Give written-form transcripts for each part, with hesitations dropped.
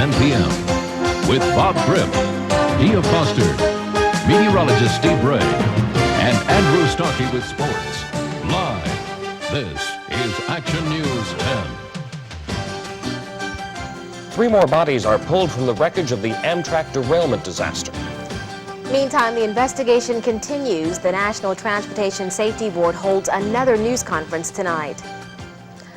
10 p.m. with Bob Grip, Deiah Foster, meteorologist Steve Bray, and Andrew Stockey with sports. Live, this is Action News 10. 3 more bodies are pulled from the wreckage of the Amtrak derailment disaster. Meantime, the investigation continues. The National Transportation Safety Board holds another news conference tonight.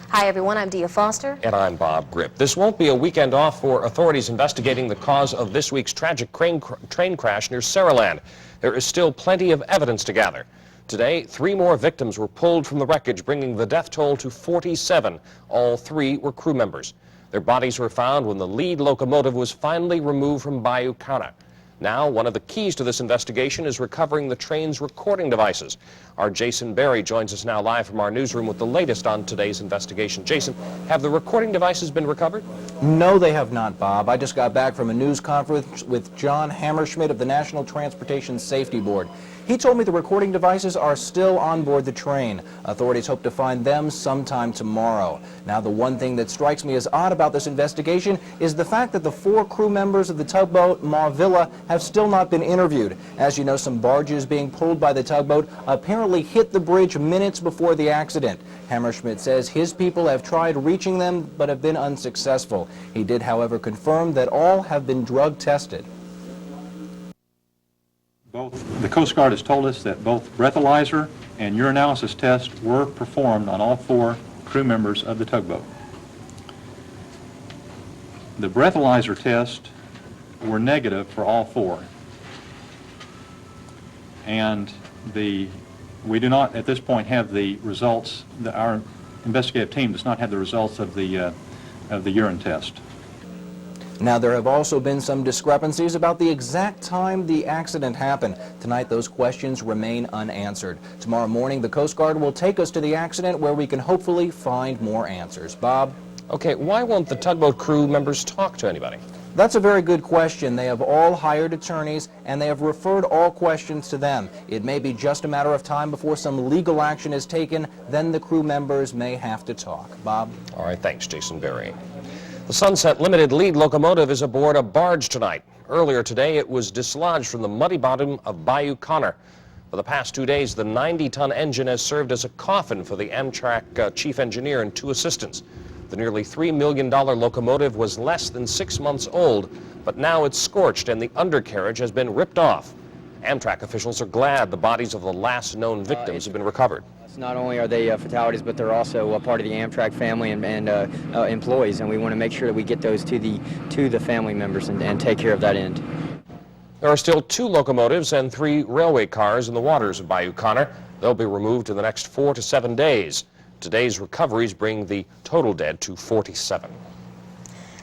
Hi, everyone. I'm Deiah Foster. And I'm Bob Grip. This won't be a weekend off for authorities investigating the cause of this week's tragic train crash near Saraland. There is still plenty of evidence to gather. Today, 3 more victims were pulled from the wreckage, bringing the death toll to 47. All 3 were crew members. Their bodies were found when the lead locomotive was finally removed from Bayou Kana. Now, one of the keys to this investigation is recovering the train's recording devices. Our Jason Bray joins us now live from our newsroom with the latest on today's investigation. Jason, have the recording devices been recovered? No, they have not, Bob. I just got back from a news conference with John Hammerschmidt of the National Transportation Safety Board. He told me the recording devices are still on board the train. Authorities hope to find them sometime tomorrow. Now, the one thing that strikes me as odd about this investigation is the fact that the 4 crew members of the tugboat Marvilla have still not been interviewed. As you know, some barges being pulled by the tugboat apparently hit the bridge minutes before the accident. Hammerschmidt says his people have tried reaching them but have been unsuccessful. He did, however, confirm that all have been drug tested. The Coast Guard has told us that both breathalyzer and urinalysis tests were performed on all 4 crew members of the tugboat. The breathalyzer tests were negative for all 4. And we do not at this point have the results, our investigative team does not have the results of the urine test. Now, there have also been some discrepancies about the exact time the accident happened. Tonight, those questions remain unanswered. Tomorrow morning, the Coast Guard will take us to the accident where we can hopefully find more answers. Bob? Okay, why won't the tugboat crew members talk to anybody? That's a very good question. They have all hired attorneys, and they have referred all questions to them. It may be just a matter of time before some legal action is taken. Then the crew members may have to talk. Bob? All right, thanks, Jason Berry. The Sunset Limited lead locomotive is aboard a barge tonight. Earlier today, it was dislodged from the muddy bottom of Bayou Kana. For the past 2 days, the 90-ton engine has served as a coffin for the Amtrak chief engineer and 2 assistants. The nearly $3 million locomotive was less than 6 months old, but now it's scorched and the undercarriage has been ripped off. Amtrak officials are glad the bodies of the last known victims have been recovered. Not only are they fatalities, but they're also a part of the Amtrak family and employees, and we want to make sure that we get those to the family members and take care of that end. There are still 2 locomotives and 3 railway cars in the waters of Bayou Kana. They'll be removed in the next 4 to 7 days. Today's recoveries bring the total dead to 47.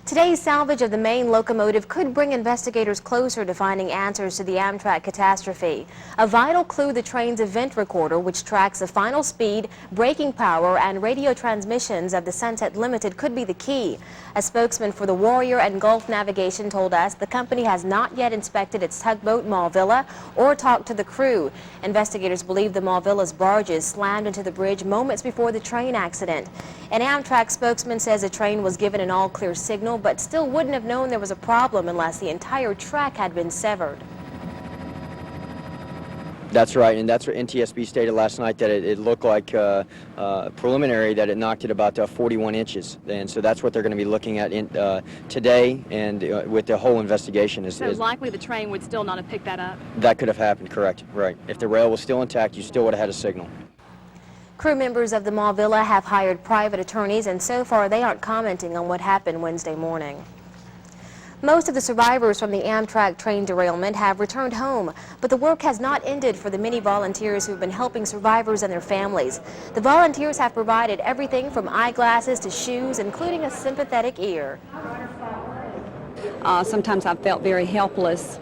Today's salvage of the main locomotive could bring investigators closer to finding answers to the Amtrak catastrophe. A vital clue, the train's event recorder, which tracks the final speed, braking power, and radio transmissions of the Sunset Limited, could be the key. A spokesman for the Warrior and Gulf Navigation told us the company has not yet inspected its tugboat Marvilla or talked to the crew. Investigators believe the Marvilla's barges slammed into the bridge moments before the train accident. An Amtrak spokesman says the train was given an all-clear signal, but still wouldn't have known there was a problem unless the entire track had been severed. That's right, and that's what NTSB stated last night, that it looked like preliminary that it knocked it about 41 inches. And so that's what they're going to be looking at today and with the whole investigation. So likely the train would still not have picked that up? That could have happened, correct, right. If the rail was still intact, you still would have had a signal. Crew members of the Marvilla have hired private attorneys, and so far they aren't commenting on what happened Wednesday morning. Most of the survivors from the Amtrak train derailment have returned home, but the work has not ended for the many volunteers who've been helping survivors and their families. The volunteers have provided everything from eyeglasses to shoes, including a sympathetic ear. Sometimes I've felt very helpless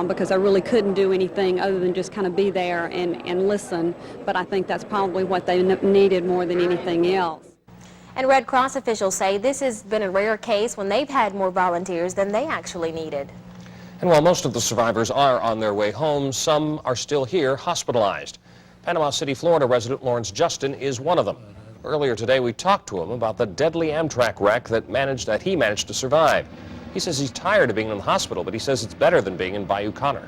because I really couldn't do anything other than just kind of be there and listen, but I think that's probably what they needed more than anything else. And Red Cross officials say this has been a rare case when they've had more volunteers than they actually needed. And while most of the survivors are on their way home, some are still here hospitalized. Panama City, Florida resident Lawrence Justin is one of them. Earlier today, we talked to him about the deadly Amtrak wreck that he managed to survive. He says he's tired of being in the hospital, but he says it's better than being in Bayou Connor.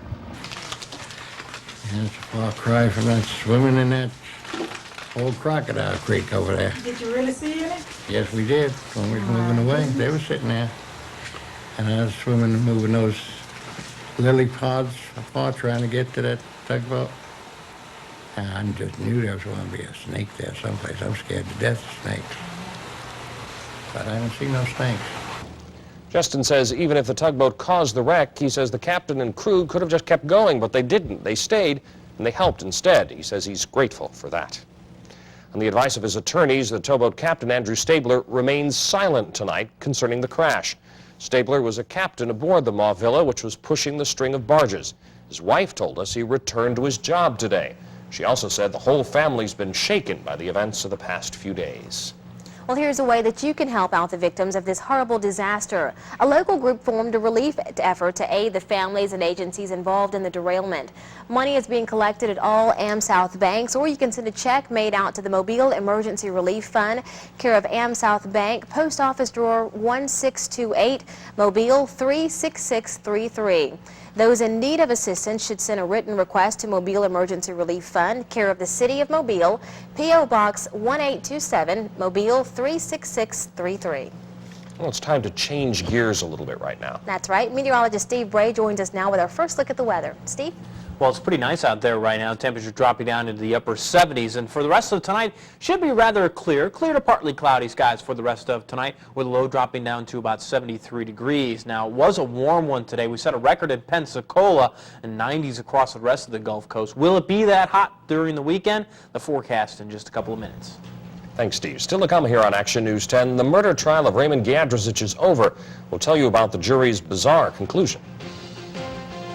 And it's a far cry from that swimming in that old crocodile creek over there. Did you really see it? Yes, we did. When we were moving away, they were sitting there. And I was swimming and moving those lily pods apart trying to get to that tugboat. And I just knew there was going to be a snake there someplace. I'm scared to death of snakes. But I didn't see no snakes. Justin says even if the tugboat caused the wreck, he says the captain and crew could have just kept going, but they didn't. They stayed, and they helped instead. He says he's grateful for that. On the advice of his attorneys, the towboat captain, Andrew Stabler, remains silent tonight concerning the crash. Stabler was a captain aboard the Mauvilla, which was pushing the string of barges. His wife told us he returned to his job today. She also said the whole family's been shaken by the events of the past few days. Well, here's a way that you can help out the victims of this horrible disaster. A local group formed a relief effort to aid the families and agencies involved in the derailment. Money is being collected at all AmSouth banks, or you can send a check made out to the Mobile Emergency Relief Fund, care of AmSouth Bank, Post Office Drawer 1628, Mobile 36633. Those in need of assistance should send a written request to Mobile Emergency Relief Fund, care of the City of Mobile, P.O. Box 1827, Mobile 36633. Well, it's time to change gears a little bit right now. That's right. Meteorologist Steve Bray joins us now with our first look at the weather. Steve? Well, it's pretty nice out there right now. Temperature dropping down into the upper 70s. And for the rest of tonight, should be rather clear to partly cloudy skies for the rest of tonight, with a low dropping down to about 73 degrees. Now, it was a warm one today. We set a record in Pensacola and 90s across the rest of the Gulf Coast. Will it be that hot during the weekend? The forecast in just a couple of minutes. Thanks, Steve. Still to come here on Action News 10, the murder trial of Raymond Giadrosic is over. We'll tell you about the jury's bizarre conclusion.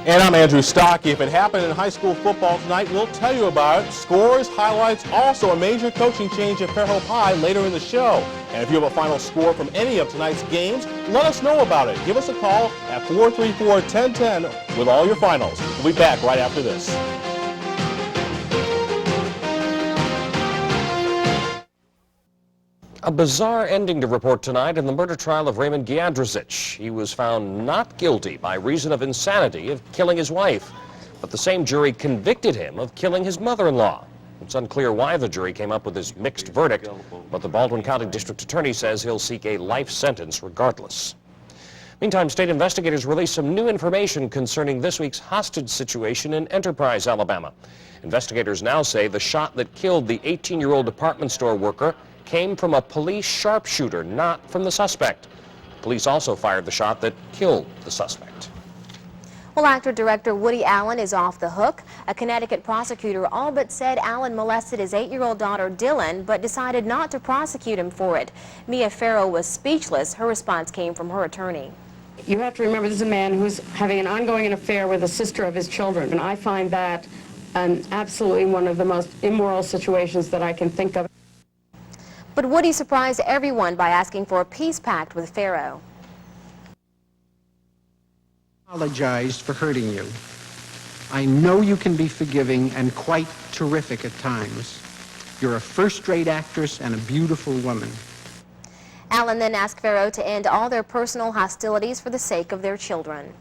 And I'm Andrew Stockey. If it happened in high school football tonight, we'll tell you about it. Scores, highlights, also a major coaching change at Fairhope High later in the show. And if you have a final score from any of tonight's games, let us know about it. Give us a call at 434-1010 with all your finals. We'll be back right after this. A bizarre ending to report tonight in the murder trial of Raymond Giadrosic. He was found not guilty by reason of insanity of killing his wife, but the same jury convicted him of killing his mother-in-law. It's unclear why the jury came up with this mixed verdict, but the Baldwin County District Attorney says he'll seek a life sentence regardless. Meantime, state investigators released some new information concerning this week's hostage situation in Enterprise, Alabama. Investigators now say the shot that killed the 18-year-old department store worker came from a police sharpshooter, not from the suspect. Police also fired the shot that killed the suspect. Well, actor-director Woody Allen is off the hook. A Connecticut prosecutor all but said Allen molested his 8-year-old daughter, Dylan, but decided not to prosecute him for it. Mia Farrow was speechless. Her response came from her attorney. You have to remember this is a man who's having an ongoing affair with a sister of his children, and I find that absolutely one of the most immoral situations that I can think of. But Woody surprised everyone by asking for a peace pact with Farrow. Apologized for hurting you. I know you can be forgiving and quite terrific at times. You're a first-rate actress and a beautiful woman. Allen then asked Farrow to end all their personal hostilities for the sake of their children.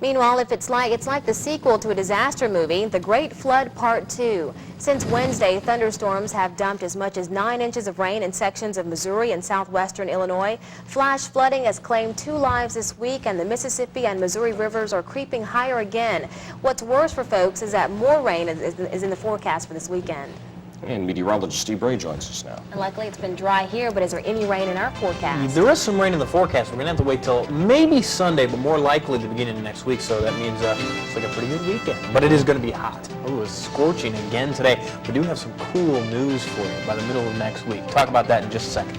Meanwhile, it's like the sequel to a disaster movie, The Great Flood Part 2. Since Wednesday, thunderstorms have dumped as much as 9 inches of rain in sections of Missouri and southwestern Illinois. Flash flooding has claimed 2 lives this week, and the Mississippi and Missouri rivers are creeping higher again. What's worse for folks is that more rain is in the forecast for this weekend. And meteorologist Steve Bray joins us now. And luckily it's been dry here, but is there any rain in our forecast? There is some rain in the forecast. We're going to have to wait till maybe Sunday, but more likely the beginning of next week, so that means it's like a pretty good weekend. But it is going to be hot. Oh, it's scorching again today. We do have some cool news for you by the middle of next week. Talk about that in just a second.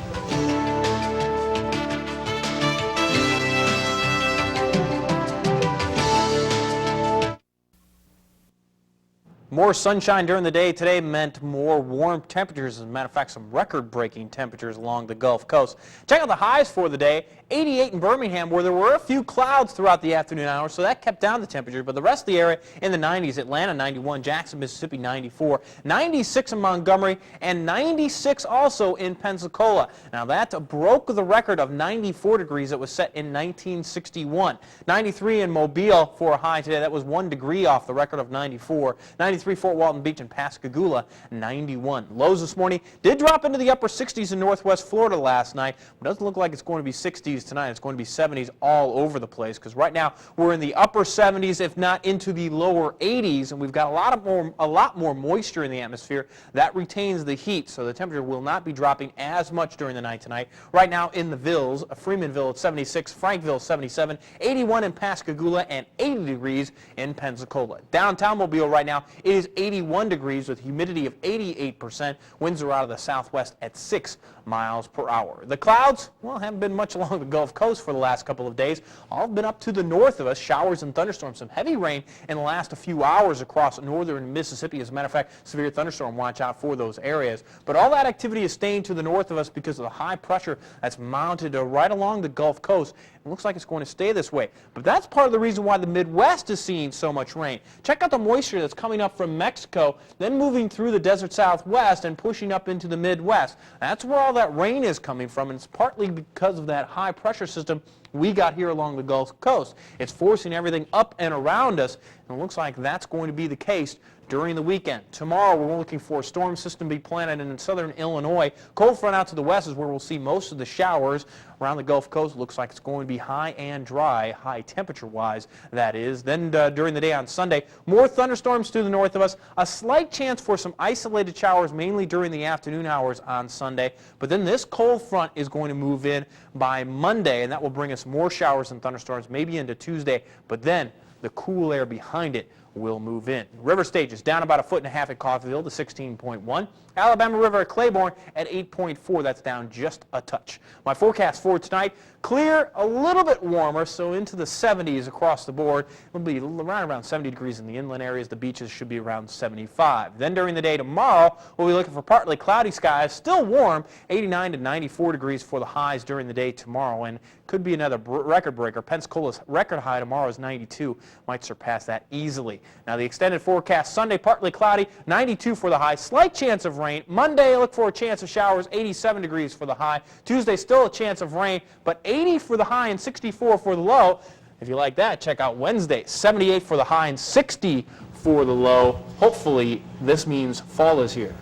More sunshine during the day today meant more warm temperatures. As a matter of fact, some record-breaking temperatures along the Gulf Coast. Check out the highs for the day. 88 in Birmingham, where there were a few clouds throughout the afternoon hours, so that kept down the temperature. But the rest of the area in the 90s. Atlanta 91, Jackson, Mississippi 94, 96 in Montgomery, and 96 also in Pensacola. Now that broke the record of 94 degrees that was set in 1961. 93 in Mobile for a high today. That was 1 degree off the record of 94. 93 Fort Walton Beach and Pascagoula 91. Lows this morning did drop into the upper 60s in northwest Florida last night. But it doesn't look like it's going to be 60s tonight. It's going to be 70s all over the place, because right now we're in the upper 70s, if not into the lower 80s, and we've got a lot more moisture in the atmosphere that retains the heat, so the temperature will not be dropping as much during the night tonight. Right now in the Villes, Freemanville at 76, Frankville 77, 81 in Pascagoula, and 80 degrees in Pensacola. Downtown Mobile right now it is 81 degrees with humidity of 88%. Winds are out of the southwest at 6 miles per hour. The clouds, well, haven't been much along the Gulf Coast for the last couple of days. All been up to the north of us. Showers and thunderstorms. Some heavy rain in the last few hours across northern Mississippi. As a matter of fact, severe thunderstorm watch out for those areas. But all that activity is staying to the north of us because of the high pressure that's mounted right along the Gulf Coast. It looks like it's going to stay this way. But that's part of the reason why the Midwest is seeing so much rain. Check out the moisture that's coming up from Mexico, then moving through the desert southwest and pushing up into the Midwest. That's where all that rain is coming from, and it's partly because of that high pressure system we got here along the Gulf Coast. It's forcing everything up and around us, and it looks like that's going to be the case during the weekend. Tomorrow we're looking for a storm system to be planted in southern Illinois. Cold front out to the west is where we'll see most of the showers. Around the Gulf Coast, looks like it's going to be high and dry, high temperature-wise, that is. Then during the day on Sunday, more thunderstorms to the north of us. A slight chance for some isolated showers, mainly during the afternoon hours on Sunday. But then this cold front is going to move in by Monday, and that will bring us more showers and thunderstorms, maybe into Tuesday. But then the cool air behind it will move in. River stage is down about 1.5 feet at Coffeyville to 16.1. Alabama River at Claiborne at 8.4. That's down just a touch. My forecast for tonight, clear, a little bit warmer, so into the 70s across the board. It'll be around 70 degrees in the inland areas. The beaches should be around 75. Then during the day tomorrow, we'll be looking for partly cloudy skies, still warm, 89 to 94 degrees for the highs during the day tomorrow, and could be another record breaker. Pensacola's record high tomorrow is 92. Might surpass that easily. Now the extended forecast, Sunday partly cloudy, 92 for the high, slight chance of rain. Monday, look for a chance of showers, 87 degrees for the high. Tuesday, still a chance of rain, but 80 for the high and 64 for the low. If you like that, check out Wednesday, 78 for the high and 60 for the low. Hopefully, this means fall is here.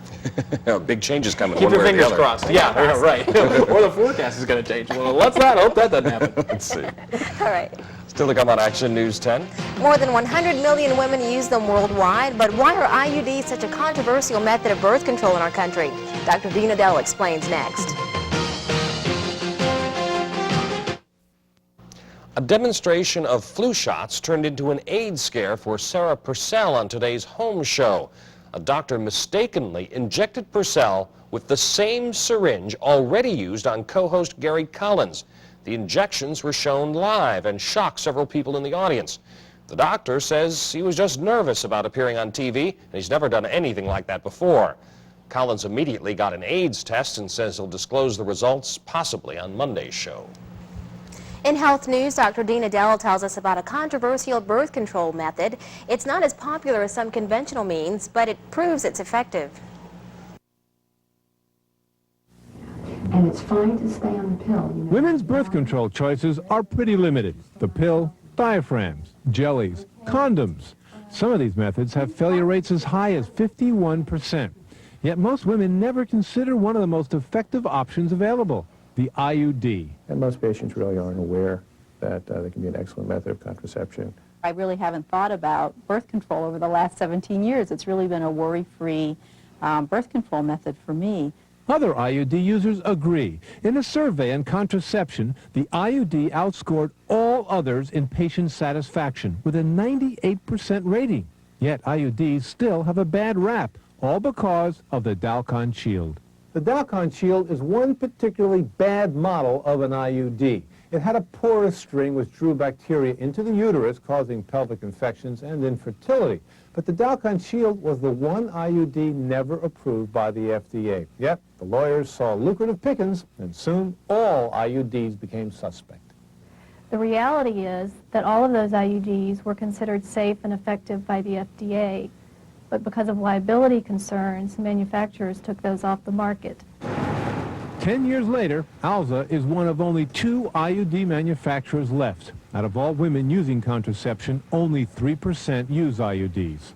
Big changes coming. Keep your fingers crossed. Yeah, right. Or the forecast is going to change. Well, let's not hope that doesn't happen. Let's see. All right. Still to come on Action News 10. More than 100 million women use them worldwide, but why are IUDs such a controversial method of birth control in our country? Dr. Deiah explains next. A demonstration of flu shots turned into an AIDS scare for Sarah Purcell on today's home show. A doctor mistakenly injected Purcell with the same syringe already used on co-host Gary Collins. The injections were shown live and shocked several people in the audience. The doctor says he was just nervous about appearing on TV, and he's never done anything like that before. Collins immediately got an AIDS test and says he'll disclose the results possibly on Monday's show. In health news, Dr. Deiah tells us about a controversial birth control method. It's not as popular as some conventional means, but it proves it's effective. And it's fine to stay on the pill. You know? Women's birth control choices are pretty limited. The pill, diaphragms, jellies, condoms. Some of these methods have failure rates as high as 51%. Yet most women never consider one of the most effective options available, the IUD. And most patients really aren't aware that they can be an excellent method of contraception. I really haven't thought about birth control over the last 17 years. It's really been a worry-free birth control method for me. Other IUD users agree. In a survey on contraception, the IUD outscored all others in patient satisfaction with a 98% rating. Yet IUDs still have a bad rap, all because of the Dalcon Shield. The Dalcon Shield is one particularly bad model of an IUD. It had a porous string which drew bacteria into the uterus, causing pelvic infections and infertility. But the Dalcon Shield was the one IUD never approved by the FDA. Yet, the lawyers saw lucrative pickings, and soon all IUDs became suspect. The reality is that all of those IUDs were considered safe and effective by the FDA, but because of liability concerns, manufacturers took those off the market. 10 years later, Alza is one of only 2 IUD manufacturers left. Out of all women using contraception, only 3% use IUDs.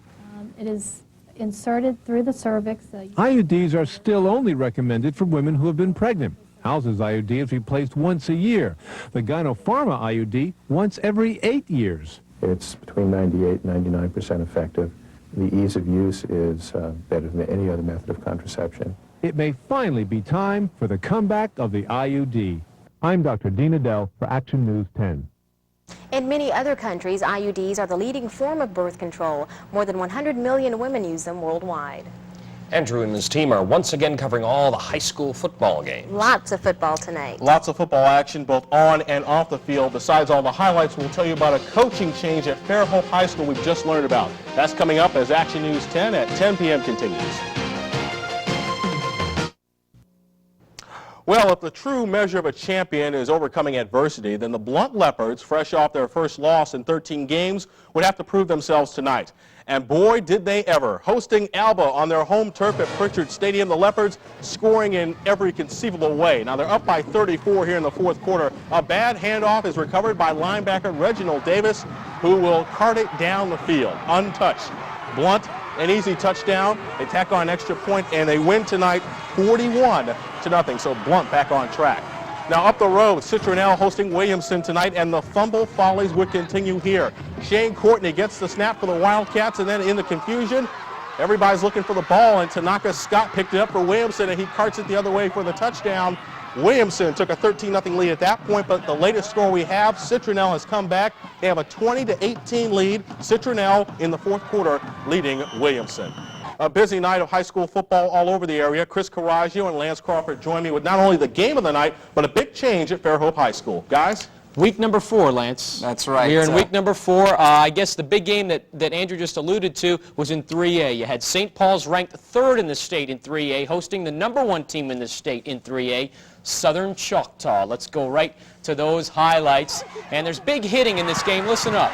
It is inserted through the cervix. IUDs are still only recommended for women who have been pregnant. Alza's IUD is replaced once a year. The Gynopharma IUD once every 8 years. It's between 98 and 99% effective. The ease of use is better than any other method of contraception. It may finally be time for the comeback of the IUD. I'm Dr. Dean Adele for Action News 10. In many other countries, IUDs are the leading form of birth control. More than 100 million women use them worldwide. Andrew and his team are once again covering all the high school football games. Lots of football tonight. Lots of football action both on and off the field. Besides all the highlights, we'll tell you about a coaching change at Fairhope High School we've just learned about. That's coming up as Action News 10 at 10 p.m. continues. Well, if the true measure of a champion is overcoming adversity, then the Blunt Leopards, fresh off their first loss in 13 games, would have to prove themselves tonight. And boy, did they ever. Hosting Alba on their home turf at Pritchard Stadium, the Leopards scoring in every conceivable way. Now they're up by 34 here in the fourth quarter. A bad handoff is recovered by linebacker Reginald Davis, who will cart it down the field, untouched. Blunt, an easy touchdown. They tack on an extra point, and they win tonight 41-0. So Blunt back on track. Now up the road, Citronelle hosting Williamson tonight, and the fumble follies would continue here. Shane Courtney gets the snap for the Wildcats, and then in the confusion, everybody's looking for the ball, and Tanaka Scott picked it up for Williamson, and he carts it the other way for the touchdown. Williamson took a 13-0 lead at that point, but the latest score we have, Citronelle has come back. They have a 20-18 lead. Citronelle in the fourth quarter leading Williamson. A busy night of high school football all over the area. Chris Coraggio and Lance Crawford join me with not only the game of the night, but a big change at Fairhope High School. Guys? Week number 4, Lance. That's right. We're in week number 4. I guess the big game that Andrew just alluded to was in 3A. You had St. Paul's ranked 3rd in the state in 3A, hosting the #1 team in the state in 3A, Southern Choctaw. Let's go right to those highlights. And there's big hitting in this game. Listen up.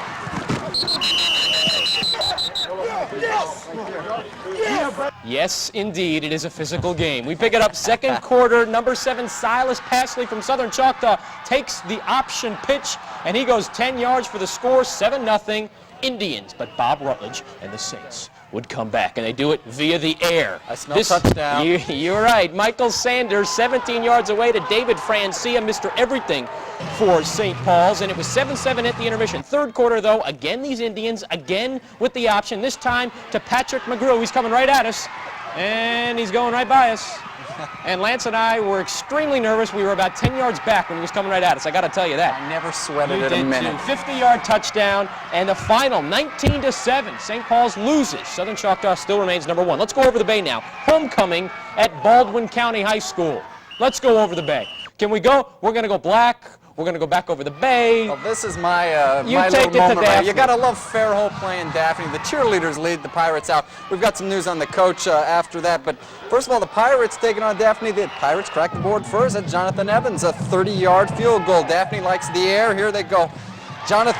Yes, indeed, it is a physical game. We pick it up second quarter. Number 7, Silas Passley from Southern Choctaw takes the option pitch, and he goes 10 yards for the score, 7-0 Indians. But Bob Rutledge and the Saints would come back, and they do it via the air. That's no touchdown. You're right. Michael Sanders, 17 yards away to David Francia, Mr. Everything for St. Paul's, and it was 7-7 at the intermission. Third quarter, though, again these Indians, again with the option, this time to Patrick McGrew. He's coming right at us, and he's going right by us. And Lance and I were extremely nervous. We were about 10 yards back when he was coming right at us. I got to tell you that. I never sweated it a minute. 50-yard touchdown, and the final 19-7. St. Paul's loses. Southern Choctaw still remains #1. Let's go over the Bay now. Homecoming at Baldwin County High School. Let's go over the Bay. Can we go? We're going to go black. We're going to go back over the Bay. Well, this is my little moment right. You got to love Fairhope playing Daphne. The cheerleaders lead the Pirates out. We've got some news on the coach after that. But first of all, the Pirates taking on Daphne. The Pirates cracked the board first at Jonathan Evans, a 30-yard field goal. Daphne likes the air. Here they go. Jeffrey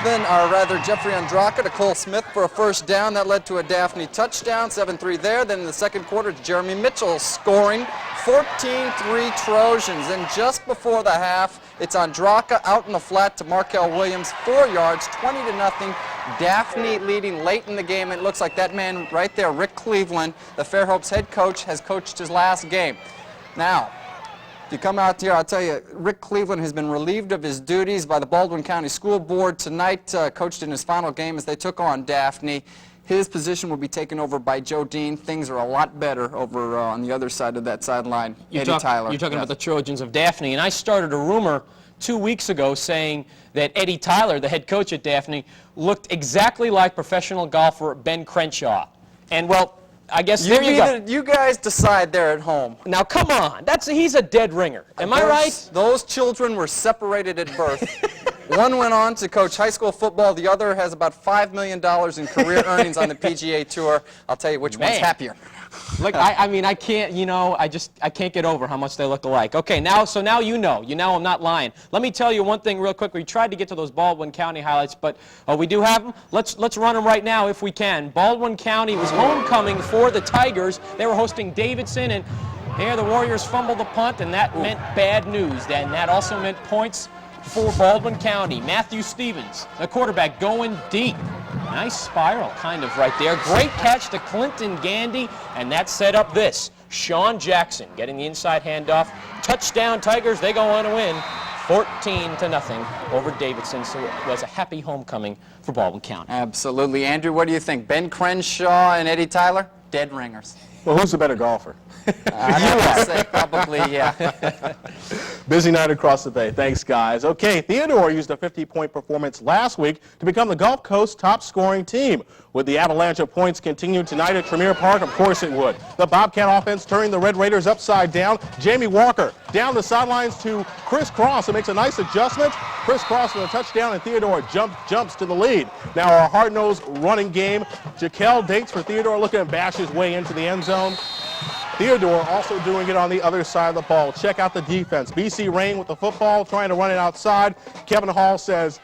Andraka to Cole Smith for a first down. That led to a Daphne touchdown, 7-3 there. Then in the second quarter, Jeremy Mitchell scoring 14-3 Trojans. And just before the half, it's Andraka out in the flat to Markel Williams, 4 yards, 20-0. Daphne leading late in the game. It looks like that man right there, Rick Cleveland, the Fairhope's head coach, has coached his last game. Now, if you come out here, I'll tell you, Rick Cleveland has been relieved of his duties by the Baldwin County School Board. Tonight, coached in his final game as they took on Daphne. His position will be taken over by Joe Dean. Things are a lot better over on the other side of that sideline. Eddie Tyler. You're talking about the Trojans of Daphne, and I started a rumor 2 weeks ago saying that Eddie Tyler, the head coach at Daphne, looked exactly like professional golfer Ben Crenshaw. And, well, I guess there you go. You guys decide there at home. Now, come on. He's a dead ringer. Am I right? Those children were separated at birth. One went on to coach high school football. The other has about $5 million in career earnings on the PGA Tour. I'll tell you which one's happier. Look, I mean, I can't, I can't get over how much they look alike. Okay, so now you know I'm not lying. Let me tell you one thing real quick. We tried to get to those Baldwin County highlights, but we do have them. Let's run them right now if we can. Baldwin County was homecoming for the Tigers. They were hosting Davidson, and there the Warriors fumbled the punt, and that meant bad news. And that also meant points for Baldwin County. Matthew Stevens, the quarterback, going deep. Nice spiral kind of right there. Great catch to Clinton Gandy, and that set up this. Sean Jackson getting the inside handoff. Touchdown Tigers, they go on to win 14-0 over Davidson. So it was a happy homecoming for Baldwin County. Absolutely. Andrew, what do you think? Ben Crenshaw and Eddie Tyler? Dead ringers. Well, who's the better golfer? I would say probably, yeah. Busy night across the bay. Thanks, guys. Okay, Theodore used a 50-point performance last week to become the Gulf Coast top-scoring team. Would the avalanche of points continue tonight at Tremere Park? Of course it would. The Bobcat offense turning the Red Raiders upside down. Jamie Walker down the sidelines to Chris Cross, who makes a nice adjustment. Chris Cross with a touchdown, and Theodore jumps to the lead. Now our hard-nosed running game. Jaquel Dates for Theodore looking to bash his way into the end zone. Theodore also doing it on the other side of the ball. Check out the defense. BC Rain with the football, trying to run it outside. Kevin Hall says,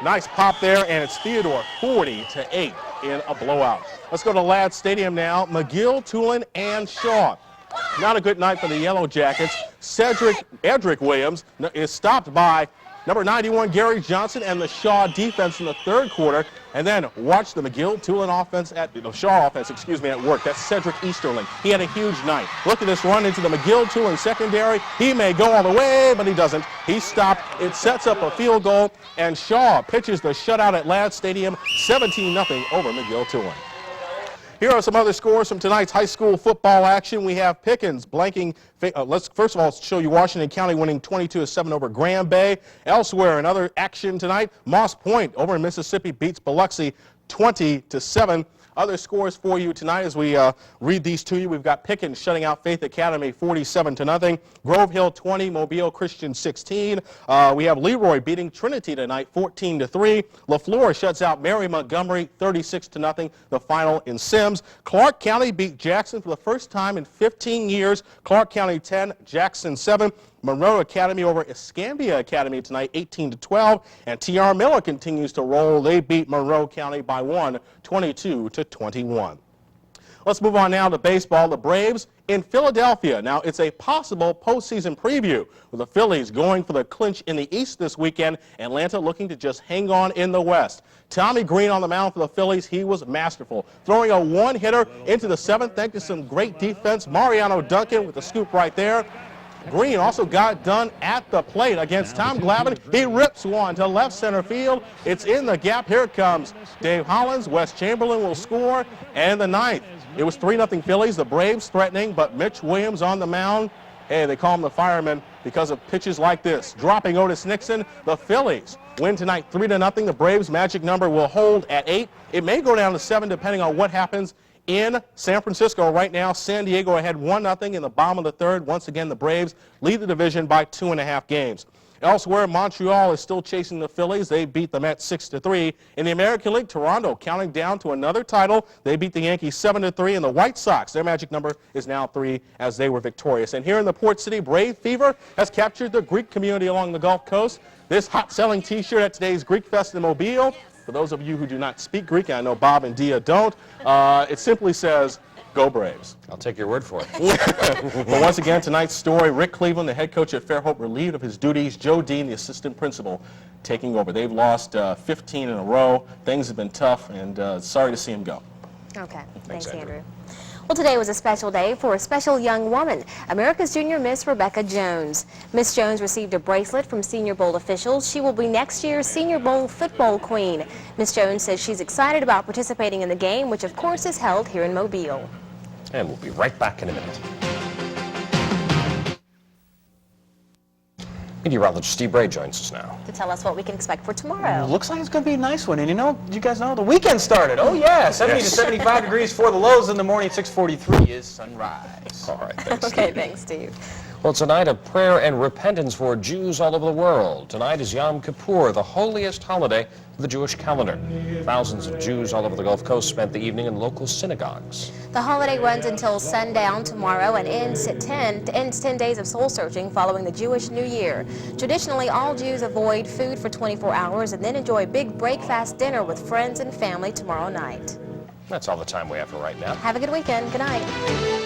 Nice pop there, and it's Theodore 40-8 in a blowout. Let's go to Ladd Stadium now. McGill, Tulane, and Shaw. Not a good night for the Yellow Jackets. Edric Williams is stopped by number 91, Gary Johnson, and the Shaw defense in the third quarter. And then watch the McGill Tulane offense Shaw offense, at work. That's Cedric Easterling. He had a huge night. Look at this run into the McGill Tulane secondary. He may go all the way, but he doesn't. He stopped. It sets up a field goal, and Shaw pitches the shutout at Ladd Stadium, 17-0 over McGill Tulane. Here are some other scores from tonight's high school football action. We have Pickens blanking. Let's first of all show you Washington County winning 22-7 over Grand Bay. Elsewhere, in other action tonight, Moss Point over in Mississippi beats Biloxi 20-7. Other scores for you tonight as we read these to you. We've got Pickens shutting out Faith Academy 47-0. Grove Hill 20, Mobile Christian 16. We have Leroy beating Trinity tonight 14-3. LaFleur shuts out Mary Montgomery 36-0. The final in Sims. Clark County beat Jackson for the first time in 15 years. Clark County 10, Jackson 7. Monroe Academy over Escambia Academy tonight, 18-12, and T.R. Miller continues to roll. They beat Monroe County by 1, 22-21. Let's move on now to baseball. The Braves in Philadelphia. Now, it's a possible postseason preview with the Phillies going for the clinch in the East this weekend. Atlanta looking to just hang on in the West. Tommy Green on the mound for the Phillies. He was masterful, throwing a one-hitter into the seventh thanks to some great defense. Mariano Duncan with the scoop right there. Green also got done at the plate against Tom Glavine. He rips one to left center field. It's in the gap. Here it comes. Dave Hollins, Wes Chamberlain will score. And the ninth. It was 3-0 Phillies. The Braves threatening, but Mitch Williams on the mound. Hey, they call him the fireman because of pitches like this. Dropping Otis Nixon. The Phillies win tonight 3-0. The Braves' magic number will hold at 8. It may go down to 7 depending on what happens in San Francisco right now. San Diego ahead 1-0 in the bottom of the third. Once again, the Braves lead the division by 2.5 games. Elsewhere, Montreal is still chasing the Phillies. They beat the Mets 6-3. In the American League, Toronto counting down to another title. They beat the Yankees 7-3. And the White Sox, their magic number is now 3 as they were victorious. And here in the Port City, Brave Fever has captured the Greek community along the Gulf Coast. This hot-selling T-shirt at today's Greek Fest in Mobile. For those of you who do not speak Greek, and I know Bob and Deiah don't, it simply says, "Go Braves." I'll take your word for it. But once again, tonight's story, Rick Cleveland, the head coach at Fairhope, relieved of his duties. Joe Dean, the assistant principal, taking over. They've lost 15 in a row. Things have been tough, and sorry to see him go. Okay. Thanks, Andrew. Well, today was a special day for a special young woman, America's Junior Miss Rebecca Jones. Miss Jones received a bracelet from Senior Bowl officials. She will be next year's Senior Bowl football queen. Miss Jones says she's excited about participating in the game, which of course is held here in Mobile. And we'll be right back in a minute. Meteorologist Steve Bray joins us now to tell us what we can expect for tomorrow. Looks like it's going to be a nice one. And you know, you guys know the weekend started. Oh yeah, 70 to 75 degrees for the lows in the morning. 6:43 is sunrise. All right, thanks, Okay, Steve. thanks, Steve. Well, it's a night of prayer and repentance for Jews all over the world. Tonight is Yom Kippur, the holiest holiday of the Jewish calendar. Thousands of Jews all over the Gulf Coast spent the evening in local synagogues. The holiday runs until sundown tomorrow and ends 10 days of soul searching following the Jewish New Year. Traditionally, all Jews avoid food for 24 hours and then enjoy a big breakfast dinner with friends and family tomorrow night. That's all the time we have for right now. Have a good weekend. Good night.